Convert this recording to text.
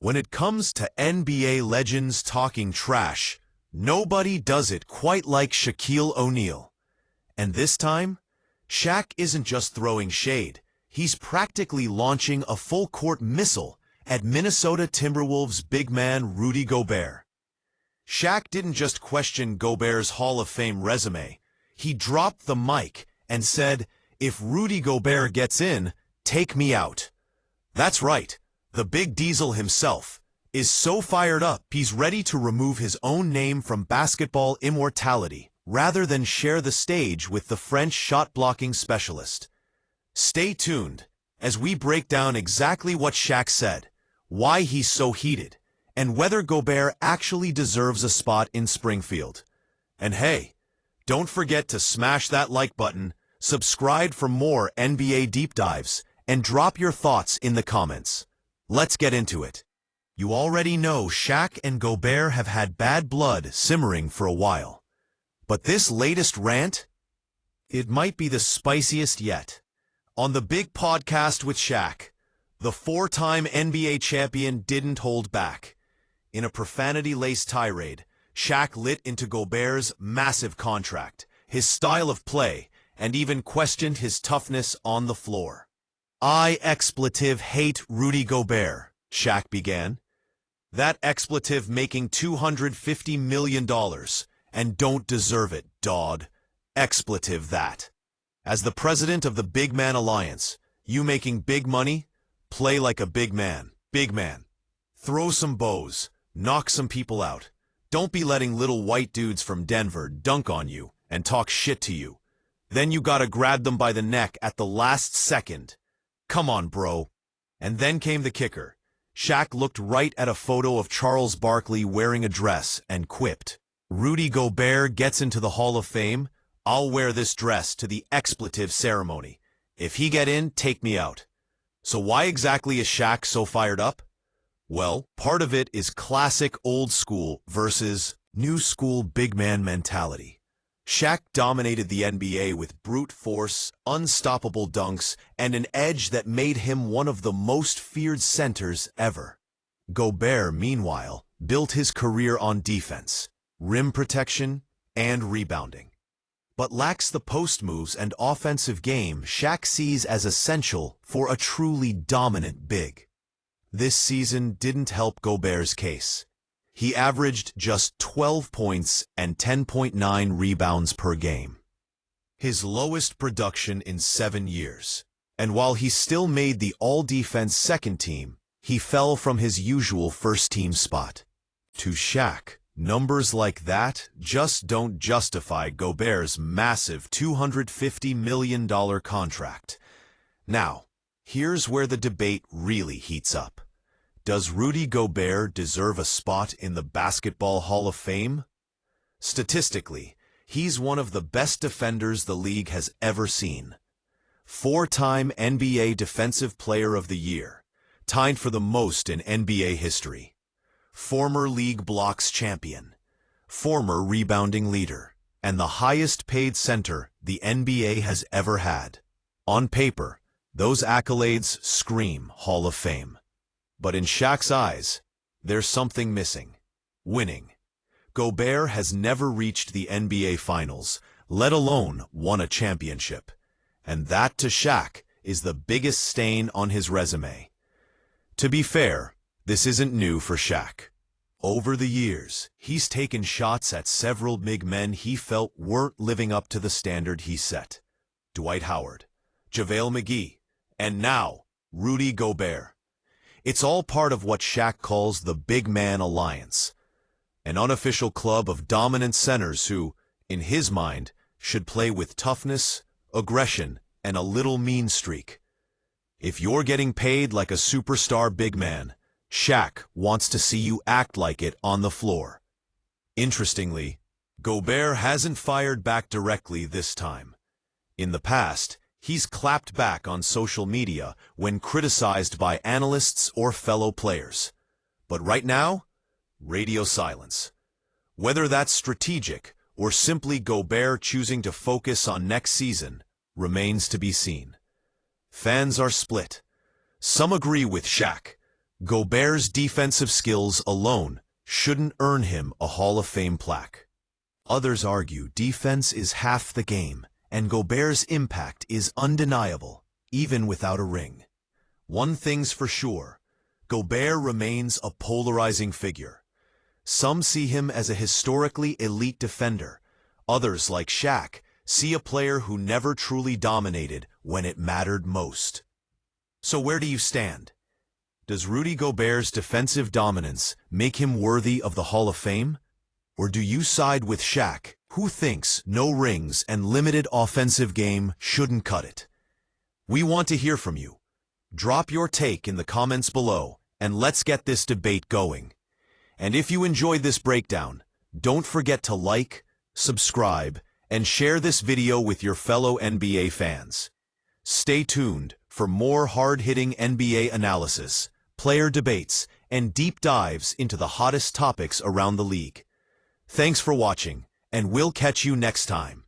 When it comes to NBA legends talking trash, nobody does it quite like Shaquille O'Neal. And this time, Shaq isn't just throwing shade. He's practically launching a full-court missile at Minnesota Timberwolves big man Rudy Gobert. Shaq didn't just question Gobert's Hall of Fame resume. He dropped the mic and said, "If Rudy Gobert gets in, take me out." That's right. The big diesel himself is so fired up he's ready to remove his own name from basketball immortality rather than share the stage with the French shot-blocking specialist. Stay tuned as we break down exactly what Shaq said, why he's so heated, and whether Gobert actually deserves a spot in Springfield. And hey, don't forget to smash that like button, subscribe for more NBA deep dives, and drop your thoughts in the comments. Let's get into it. You already know Shaq and Gobert have had bad blood simmering for a while. But this latest rant? It might be the spiciest yet. On the big podcast with Shaq, the four-time NBA champion didn't hold back. In a profanity-laced tirade, Shaq lit into Gobert's massive contract, his style of play, and even questioned his toughness on the floor. "I hate Rudy Gobert," Shaq began. "That expletive making $250 million, and don't deserve it, dawd. Expletive that. As the president of the Big Man Alliance, you making big money? Play like a big man, big man. Throw some bows, knock some people out. Don't be letting little white dudes from Denver dunk on you and talk shit to you. Then you gotta grab them by the neck at the last second. Come on, bro." And then came the kicker. Shaq looked right at a photo of Charles Barkley wearing a dress and quipped, "Rudy Gobert gets into the Hall of Fame, I'll wear this dress to the expletive ceremony. If he get in, take me out." So why exactly is Shaq so fired up? Well, part of it is classic old school versus new school big man mentality. Shaq dominated the NBA with brute force, unstoppable dunks, and an edge that made him one of the most feared centers ever. Gobert, meanwhile, built his career on defense, rim protection, and rebounding, but lacks the post moves and offensive game Shaq sees as essential for a truly dominant big. This season didn't help Gobert's case. He averaged just 12 points and 10.9 rebounds per game. His lowest production in 7 years. And while he still made the all-defense second team, he fell from his usual first-team spot. To Shaq, numbers like that just don't justify Gobert's massive $250 million contract. Now, here's where the debate really heats up. Does Rudy Gobert deserve a spot in the Basketball Hall of Fame? Statistically, he's one of the best defenders the league has ever seen. 4-time NBA Defensive Player of the Year, tied for the most in NBA history. Former league blocks champion, former rebounding leader, and the highest-paid center the NBA has ever had. On paper, those accolades scream Hall of Fame. But in Shaq's eyes, there's something missing. Winning. Gobert has never reached the NBA Finals, let alone won a championship. And that, to Shaq, is the biggest stain on his resume. To be fair, this isn't new for Shaq. Over the years, he's taken shots at several big men he felt weren't living up to the standard he set. Dwight Howard, JaVale McGee, and now, Rudy Gobert. It's all part of what Shaq calls the Big Man Alliance, an unofficial club of dominant centers who, in his mind, should play with toughness, aggression, and a little mean streak. If you're getting paid like a superstar big man, Shaq wants to see you act like it on the floor. Interestingly, Gobert hasn't fired back directly this time. In the past, he's clapped back on social media when criticized by analysts or fellow players. But right now, radio silence. Whether that's strategic or simply Gobert choosing to focus on next season remains to be seen. Fans are split. Some agree with Shaq. Gobert's defensive skills alone shouldn't earn him a Hall of Fame plaque. Others argue defense is half the game, and Gobert's impact is undeniable, even without a ring. One thing's for sure, Gobert remains a polarizing figure. Some see him as a historically elite defender. Others, like Shaq, see a player who never truly dominated when it mattered most. So where do you stand? Does Rudy Gobert's defensive dominance make him worthy of the Hall of Fame? Or do you side with Shaq, who thinks no rings and limited offensive game shouldn't cut it? We want to hear from you. Drop your take in the comments below, and let's get this debate going. And if you enjoyed this breakdown, don't forget to like, subscribe, and share this video with your fellow NBA fans. Stay tuned for more hard-hitting NBA analysis, player debates, and deep dives into the hottest topics around the league. Thanks for watching, and we'll catch you next time.